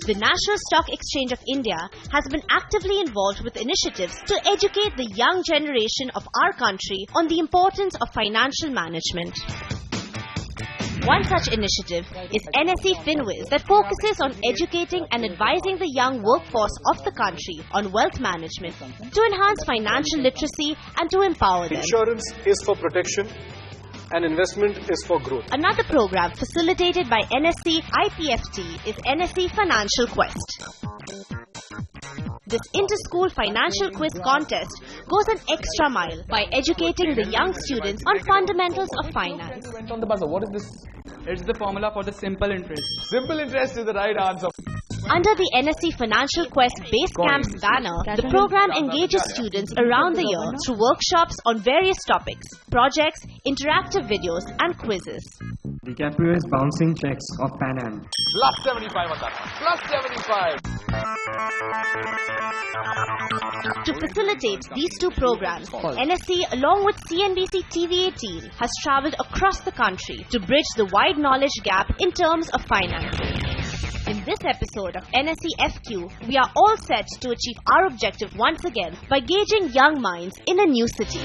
The National Stock Exchange of India has been actively involved with initiatives to educate the young generation of our country on the importance of financial management. One such initiative is NSE FUnancial that focuses on educating and advising the young workforce of the country on wealth management to enhance financial literacy and to empower them. Insurance is for protection and investment is for growth. Another program facilitated by NSE IPFT is NSE FUnancial Quest. This inter-school financial quiz contest goes an extra mile by educating the young students on fundamentals of finance. Went on the buzzer. What is this? It's the formula for the simple interest. Simple interest is the right answer. Under the NSE FUnancial Quest Base Camps banner, the program engages students around the year through workshops on various topics, projects, interactive videos and quizzes. DiCaprio is bouncing checks of Pan Am. Plus 75 on that one. Plus 75. To facilitate these two programs, NSE along with CNBC TV18 has travelled across the country to bridge the wide knowledge gap in terms of financing. In this episode of NSE FQ, we are all set to achieve our objective once again by gauging young minds in a new city.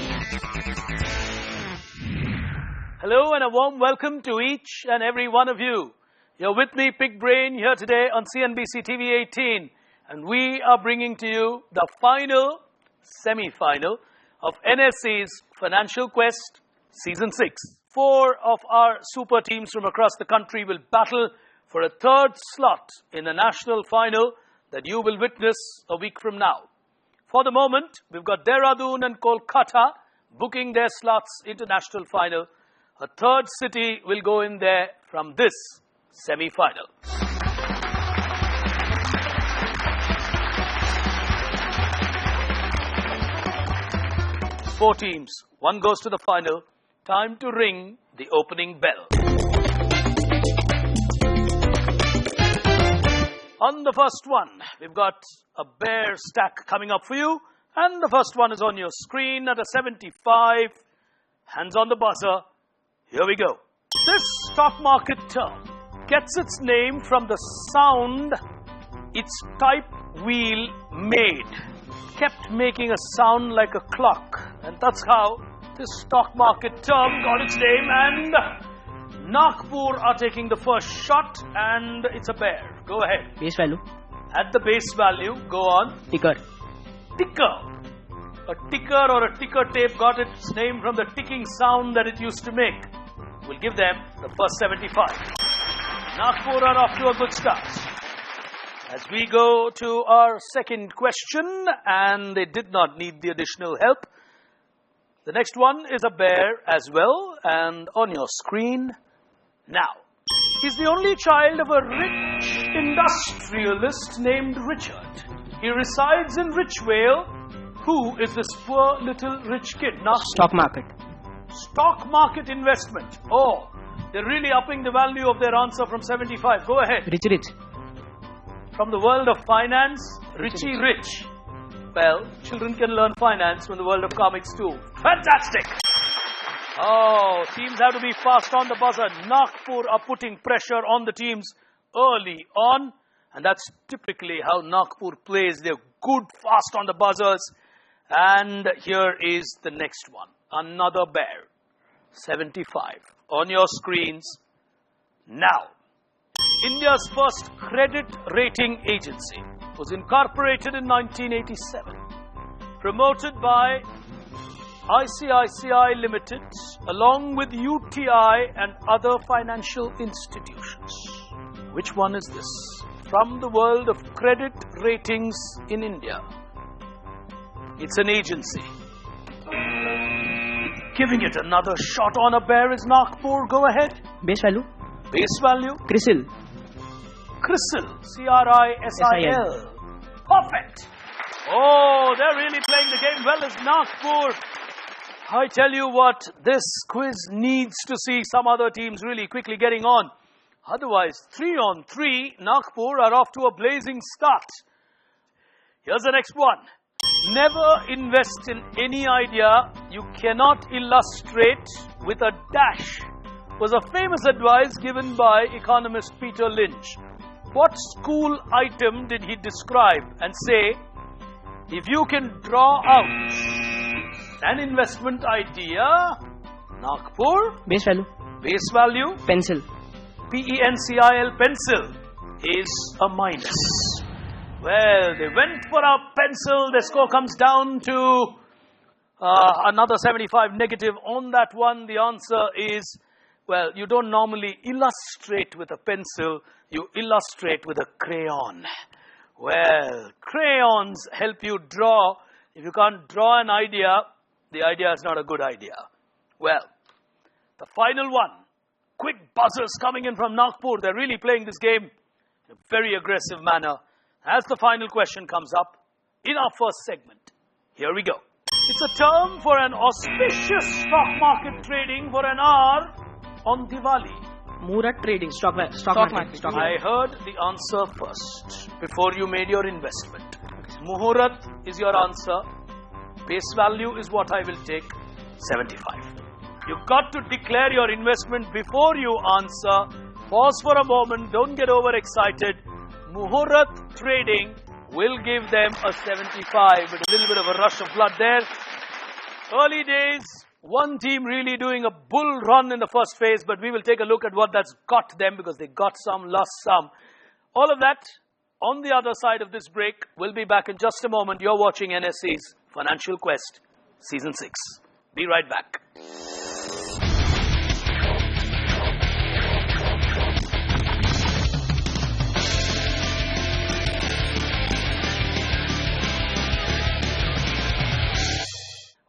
Hello and a warm welcome to each and every one of you. You're with me, Pig Brain, here today on CNBC TV 18. And we are bringing to you the final, semi-final of NSE's FUnancial Quest Season 6. 4 of our super teams from across the country will battle for a third slot in the national final that you will witness a week from now. For the moment, we've got Dehradun and Kolkata booking their slots into national final. A third city will go in there from this semi-final. Four teams, one goes to the final. Time to ring the opening bell. On the first one, we've got a bear stack coming up for you. And the first one is on your screen at a 75. Hands on the buzzer. Here we go. This stock market term gets its name from the sound its type wheel made. Kept making a sound like a clock. And that's how this stock market term got its name. And Nagpur are taking the first shot, and it's a bear. Go ahead. Base value. At the base value, go on. Ticker. Ticker. A ticker or a ticker tape got its name from the ticking sound that it used to make. We'll give them the first 75. Nagpur are off to a good start. As we go to our second question, and they did not need the additional help. The next one is a bear as well, and on your screen now. He's the only child of a rich industrialist named Richard. He resides in Richvale. Who is this poor little rich kid? Now, Stock market. stock market investment. Oh, they're really upping the value of their answer from 75. Go ahead. Rich. From the world of finance, Richie Rich. Well, children can learn finance from the world of comics too. Fantastic! Oh, teams have to be fast on the buzzer. Nagpur are putting pressure on the teams early on. And that's typically how Nagpur plays. They're good, fast on the buzzers. And here is the next one. Another bear. 75. On your screens now. India's first credit rating agency was incorporated in 1987. Promoted by ICICI Limited along with UTI and other financial institutions. Which one is this? From the world of credit ratings in India. It's an agency. Giving it another shot on a bear is Nagpur. Go ahead. Base value. Base value. CRISIL. CRISIL. CRISIL. Perfect. Oh, they're really playing the game well as Nagpur. I tell you what, this quiz needs to see some other teams really quickly getting on. Otherwise, 3 on 3, Nagpur are off to a blazing start. Here's the next one. Never invest in any idea you cannot illustrate with a dash was a famous advice given by economist Peter Lynch. What school item did he describe and say, if you can draw out an investment idea, Nagpur, Base value. base value, Pencil. PENCIL, pencil, is a minus. Well, they went for a pencil. The score comes down to another 75 negative on that one. The answer is, well, you don't normally illustrate with a pencil. You illustrate with a crayon. Well, crayons help you draw. If you can't draw an idea, the idea is not a good idea. Well, the final one. Quick buzzers coming in from Nagpur. They're really playing this game in a very aggressive manner. As the final question comes up in our first segment. Here we go. It's a term for an auspicious stock market trading for an hour on Diwali. Murat trading. Stock market. I heard the answer first before you made your investment. Muhurat is your answer. Base value is what I will take, 75. You've got to declare your investment before you answer. Pause for a moment. Don't get overexcited. Muhurat trading will give them a 75 with a little bit of a rush of blood there. Early days, one team really doing a bull run in the first phase, but we will take a look at what that's got them because they got some, lost some. All of that on the other side of this break. We'll be back in just a moment. You're watching NSE's Financial Quest, Season 6. Be right back.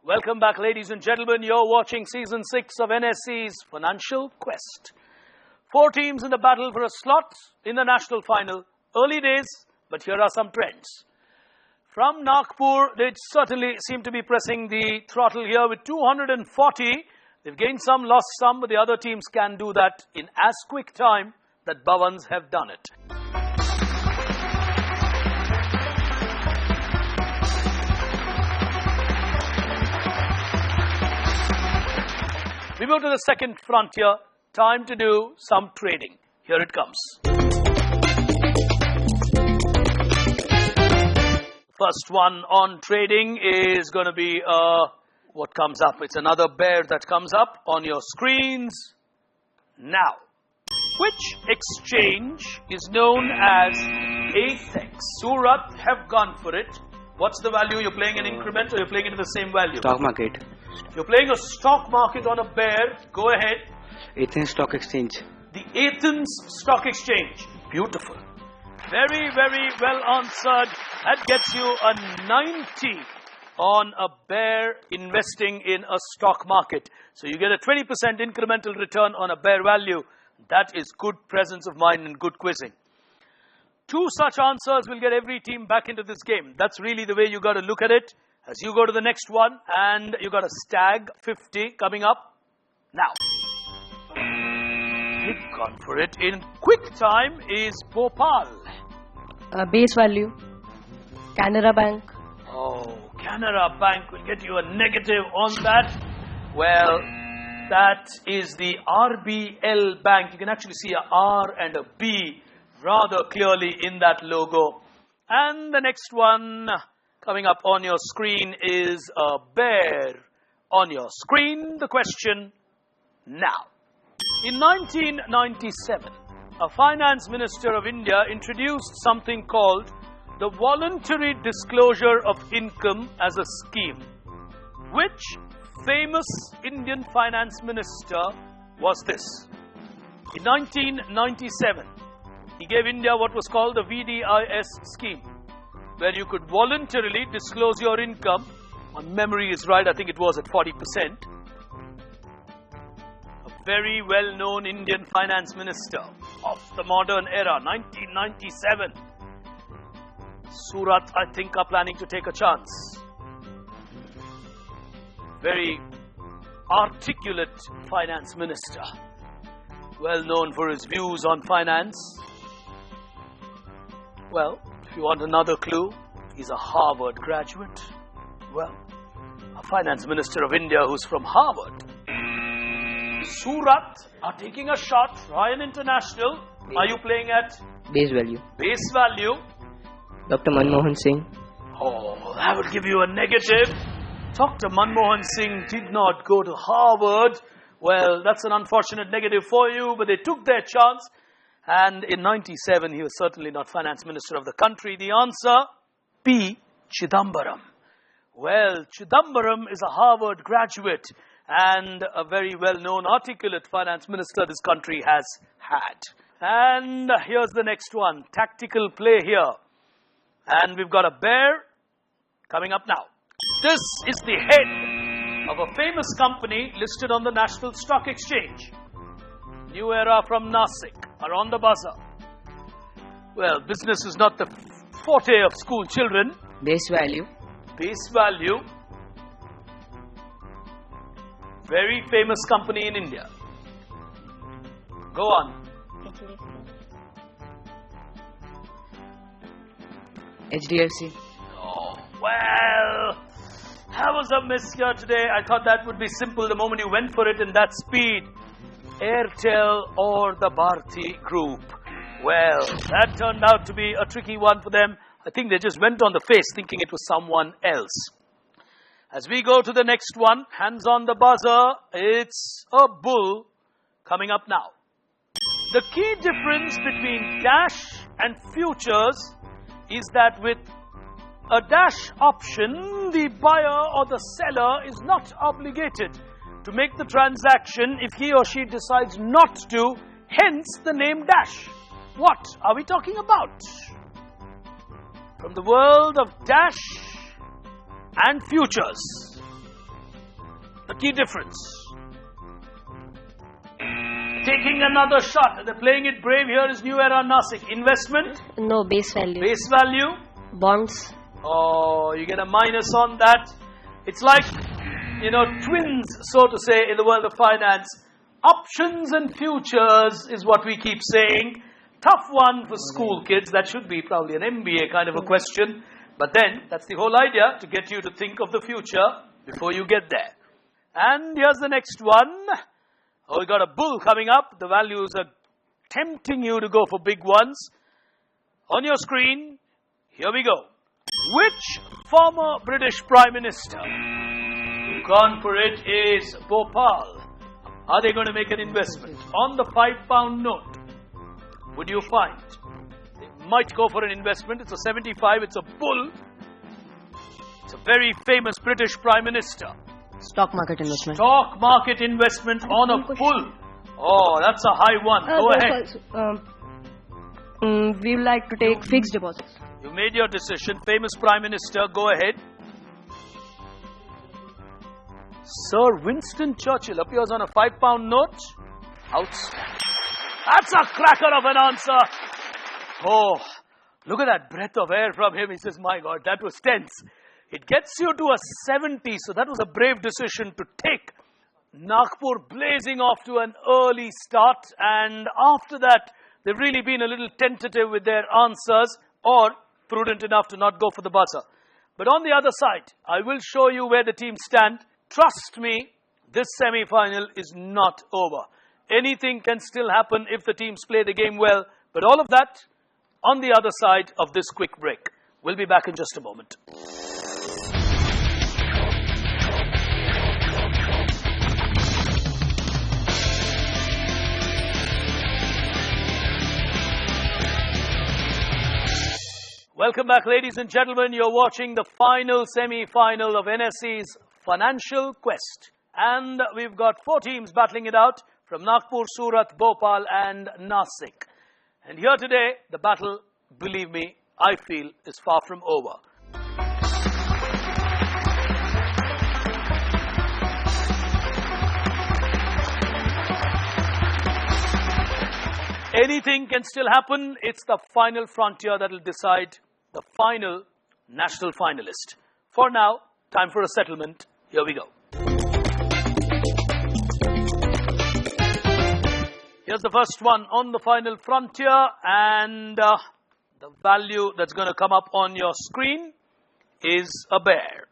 Welcome back, ladies and gentlemen. You're watching Season 6 of NSE's Financial Quest. 4 teams in the battle for a slot in the national final. Early days, but here are some trends. From Nagpur, they certainly seem to be pressing the throttle here with 240. They've gained some, lost some, but the other teams can do that in as quick time that Bhavans have done it. We move to the second frontier. Time to do some trading. Here it comes. First one on trading is going to be what comes up. It's another bear that comes up on your screens now. Which exchange is known as ATHEX? Surat have gone for it. What's the value? You're playing an increment or you're playing it in the same value? Stock market. You're playing a stock market on a bear. Go ahead. Athens Stock Exchange. The Athens Stock Exchange. Beautiful. Very, very well answered. That gets you a 90 on a bear investing in a stock market. So you get a 20% incremental return on a bear value. That is good presence of mind and good quizzing. 2 such answers will get every team back into this game. That's really the way you got to look at it. As you go to the next one, and you got a stag 50 coming up now. You've gone for it in quick time is Bhopal. Base value. Canara Bank. Oh, Canara Bank will get you a negative on that. Well, that is the RBL Bank. You can actually see a R and a B rather clearly in that logo. And the next one coming up on your screen is a bear on your screen. The question now. In 1997, a finance minister of India introduced something called the Voluntary Disclosure of Income as a scheme. Which famous Indian finance minister was this? In 1997, he gave India what was called the VDIS scheme, where you could voluntarily disclose your income. My memory is right, I think it was at 40%. A very well-known Indian finance minister of the modern era, 1997. Surat, I think, are planning to take a chance. Very articulate finance minister, well known for his views on finance. Well, if you want another clue, he's a Harvard graduate. Well, a finance minister of India who's from Harvard. Surat are taking a shot. Ryan International, are you playing at Base value. Base value. Dr. Manmohan Singh. Oh, that would give you a negative. Dr. Manmohan Singh did not go to Harvard. Well, that's an unfortunate negative for you, but they took their chance. And in 97, he was certainly not finance minister of the country. The answer, P. Chidambaram. Well, Chidambaram is a Harvard graduate and a very well-known articulate finance minister this country has had. And here's the next one, tactical play here. And we've got a bear coming up now. This is the head of a famous company listed on the National Stock Exchange. New Era from Nasik are on the buzzer. Well, business is not the forte of school children. Base value. Base value. Very famous company in India. Go on. HDFC. Oh, well, that was a miss here today. I thought that would be simple the moment you went for it in that speed. Airtel or the Bharti Group. Well, that turned out to be a tricky one for them. I think they just went on the face thinking it was someone else. As we go to the next one, hands on the buzzer, it's a bull coming up now. The key difference between dash and futures is that with a dash option, the buyer or the seller is not obligated to make the transaction if he or she decides not to, hence the name dash. What are we talking about? From the world of dash and futures, the key difference. Taking another shot, they're playing it brave here is New Era Nasik. Investment? No, base value. Base value? Bonds. Oh, you get a minus on that. It's like, twins, so to say, in the world of finance. Options and futures is what we keep saying. Tough one for school kids. That should be probably an MBA kind of a question. But then, that's the whole idea, to get you to think of the future before you get there. And here's the next one. Oh, we got a bull coming up. The values are tempting you to go for big ones. On your screen, here we go. Which former British Prime Minister, who's gone for it, is Bhopal? Are they going to make an investment? On the £5 note, would you find? They might go for an investment. It's a 75, it's a bull. It's a very famous British Prime Minister. Stock market investment. Stock market investment on a bull. Oh, that's a high one. Go ahead. We would like to take fixed deposits. You made your decision. Famous Prime Minister, go ahead. Sir Winston Churchill appears on a £5 note. Outstanding. That's a cracker of an answer. Oh, look at that breath of air from him. He says, my God, that was tense. It gets you to a 70, so that was a brave decision to take. Nagpur blazing off to an early start, and after that, they've really been a little tentative with their answers, or prudent enough to not go for the buzzer. But on the other side, I will show you where the teams stand. Trust me, this semi-final is not over. Anything can still happen if the teams play the game well, but all of that on the other side of this quick break. We'll be back in just a moment. Welcome back, ladies and gentlemen. You're watching the final semi-final of NSE's FUnancial Quest. And we've got 4 teams battling it out from Nagpur, Surat, Bhopal and Nasik. And here today, the battle, believe me, I feel is far from over. Anything can still happen. It's the final frontier that will decide the final national finalist. For now, time for a settlement. Here we go. Here's the first one on the final frontier, and the value that's going to come up on your screen is a bear.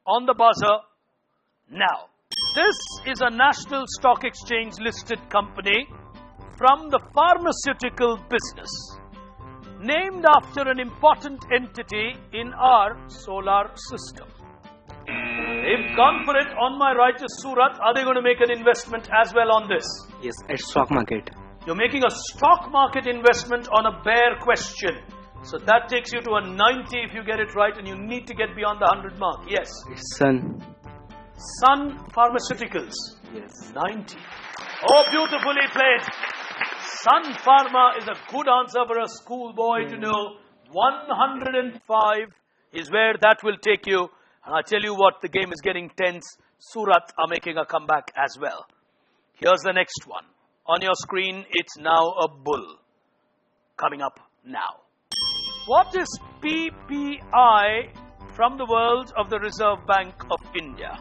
On the buzzer, now. This is a National Stock Exchange listed company from the pharmaceutical business. named after an important entity in our solar system. They've gone for it. On my right is Surat. Are they going to make an investment as well on this? Yes, at stock market. You're making a stock market investment on a bare question. So that takes you to a 90 if you get it right, and you need to get beyond the 100 mark. Yes. It's Sun. Sun Pharmaceuticals. Yes. 90. Oh, beautifully played. Sun Pharma is a good answer for a schoolboy to know. 105 is where that will take you. And I tell you what, the game is getting tense. Surat are making a comeback as well. Here's the next one. On your screen, it's now a bull. Coming up now. What is PPI from the world of the Reserve Bank of India?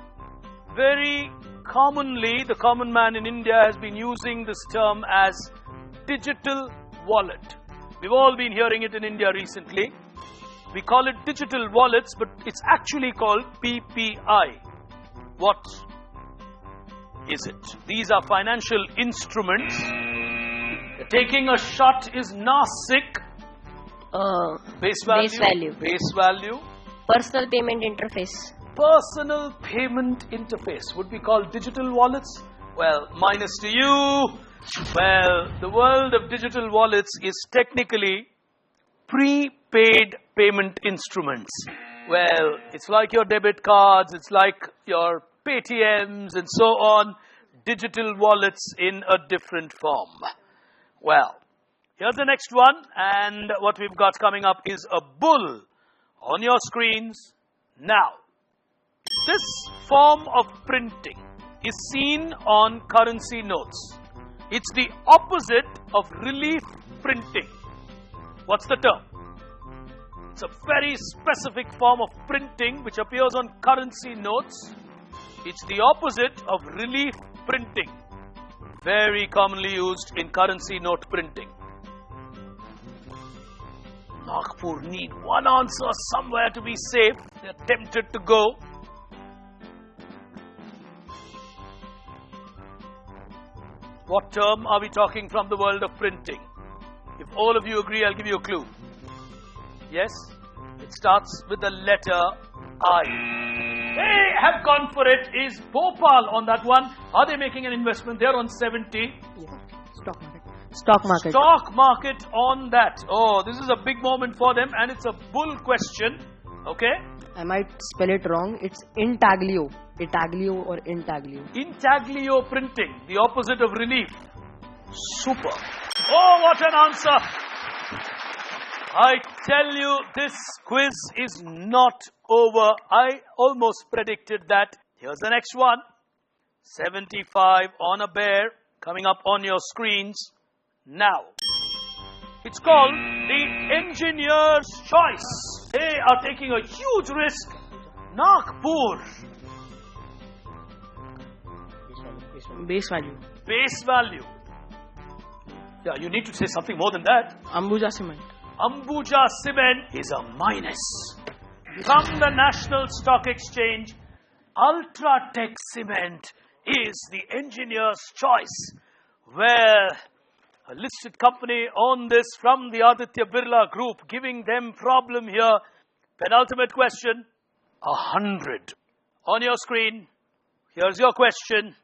Very commonly, the common man in India has been using this term as digital wallet. We've all been hearing it in India recently. We call it digital wallets, but it's actually called PPI. What is it? These are financial instruments. Taking a shot is Nasik. Base value. Base value. Base value. Personal payment interface. Personal payment interface. Would we call digital wallets? Well, minus to you. Well, the world of digital wallets is technically prepaid payment instruments. Well, it's like your debit cards, it's like your Paytms and so on. Digital wallets in a different form. Well, here's the next one, and what we've got coming up is a bull on your screens now. This form of printing is seen on currency notes. It's the opposite of relief printing. What's the term? It's a very specific form of printing which appears on currency notes. It's the opposite of relief printing. Very commonly used in currency note printing. Nagpur need one answer somewhere to be safe. They're tempted to go. What term are we talking from the world of printing? If all of you agree, I'll give you a clue. Yes? It starts with the letter I. They have gone for it. Is Bhopal on that one? Are they making an investment? They're on 70. Stock market. Stock market. Stock market on that. Oh, this is a big moment for them, and it's a bull question. Okay? I might spell it wrong. It's intaglio. Itaglio or intaglio. Intaglio printing, the opposite of relief. Super. Oh, what an answer. I tell you, this quiz is not over. I almost predicted that. Here's the next one. 75 on a bear, coming up on your screens now. It's called the engineer's choice. They are taking a huge risk. Nagpur. Base value. Base value. Yeah, you need to say something more than that. Ambuja cement. Ambuja Cement is a minus. From the National Stock Exchange, Ultratech Cement is the engineer's choice. Well, a listed company on this from the Aditya Birla Group, giving them problem here. Penultimate question, 100. On your screen, here's your question.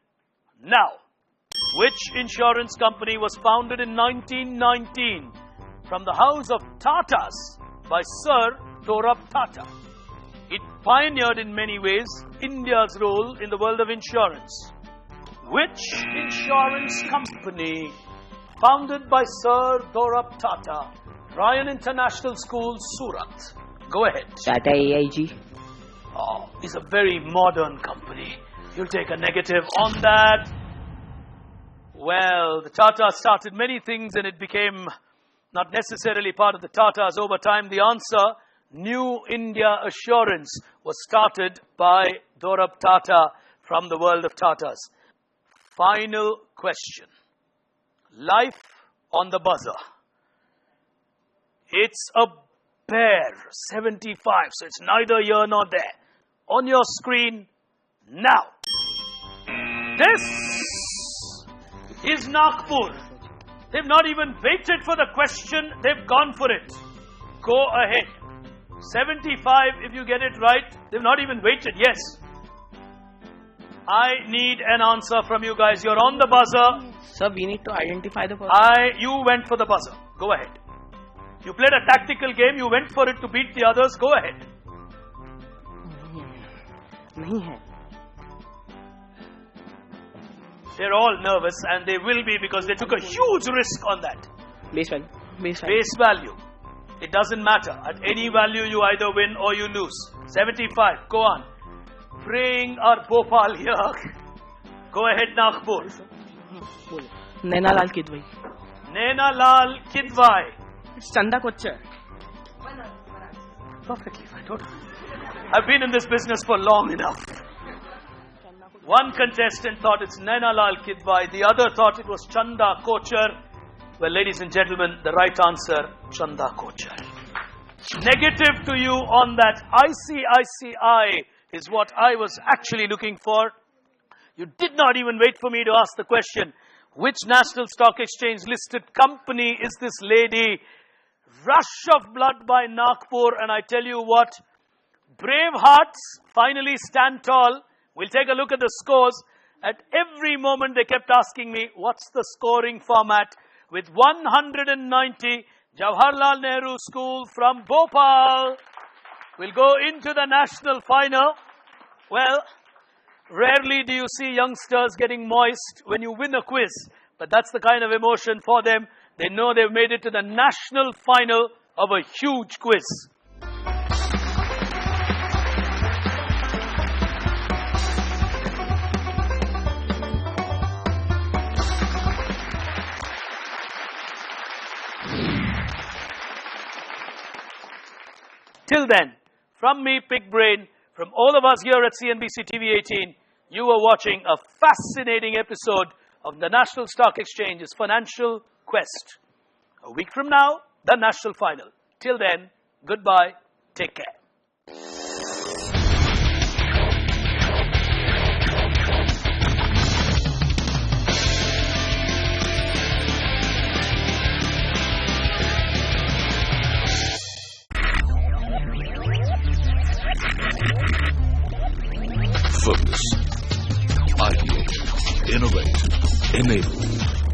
Now, which insurance company was founded in 1919 from the house of Tatas by Sir Dorab Tata? It pioneered in many ways India's role in the world of insurance. Which insurance company founded by Sir Dorab Tata, Ryan International School, Surat? Go ahead. Tata AIG. Oh, it's a very modern company. You'll take a negative on that. Well, the Tata started many things and it became not necessarily part of the Tatas over time. The answer, New India Assurance, was started by Dorab Tata from the world of Tatas. Final question. Life on the buzzer. It's a bear, 75, so it's neither here nor there. On your screen now. This is Nagpur. They've not even waited for the question, they've gone for it. Go ahead. 75 if you get it right. They've not even waited. Yes. I need an answer from you guys. You're on the buzzer. Sir, we need to identify the person. You went for the buzzer. Go ahead. You played a tactical game. You went for it to beat the others. Go ahead. नहीं है. They're all nervous, and they will be because they took a huge risk on that. Base value. Base value. It doesn't matter. At any value, you either win or you lose. 75. Go on. Praying our Bhopal here. Go ahead, Nagpur. Naina Lal Kidwai. Naina Lal Kidwai. It's Chanda Kochhar. Perfectly fine. I've been in this business for long enough. One contestant thought it's Naina Lal Kidwai. The other thought it was Chanda Kochhar. Well, ladies and gentlemen, the right answer, Chanda Kochhar. Negative to you on that. ICICI is what I was actually looking for. You did not even wait for me to ask the question. Which National Stock Exchange listed company is this lady? Rush of blood by Nagpur, and I tell you what, brave hearts finally stand tall. We'll take a look at the scores. At every moment they kept asking me, what's the scoring format? With 190, Jawaharlal Nehru School from Bhopal will go into the national final. Well, rarely do you see youngsters getting moist when you win a quiz, but that's the kind of emotion for them. They know they've made it to the national final of a huge quiz. Till then, from me, Pig Brain, from all of us here at CNBC TV 18, you are watching a fascinating episode of the National Stock Exchange's Financial Quest. A week from now, the national final. Till then, goodbye, take care. Focus. Ideate. Innovate. Enable.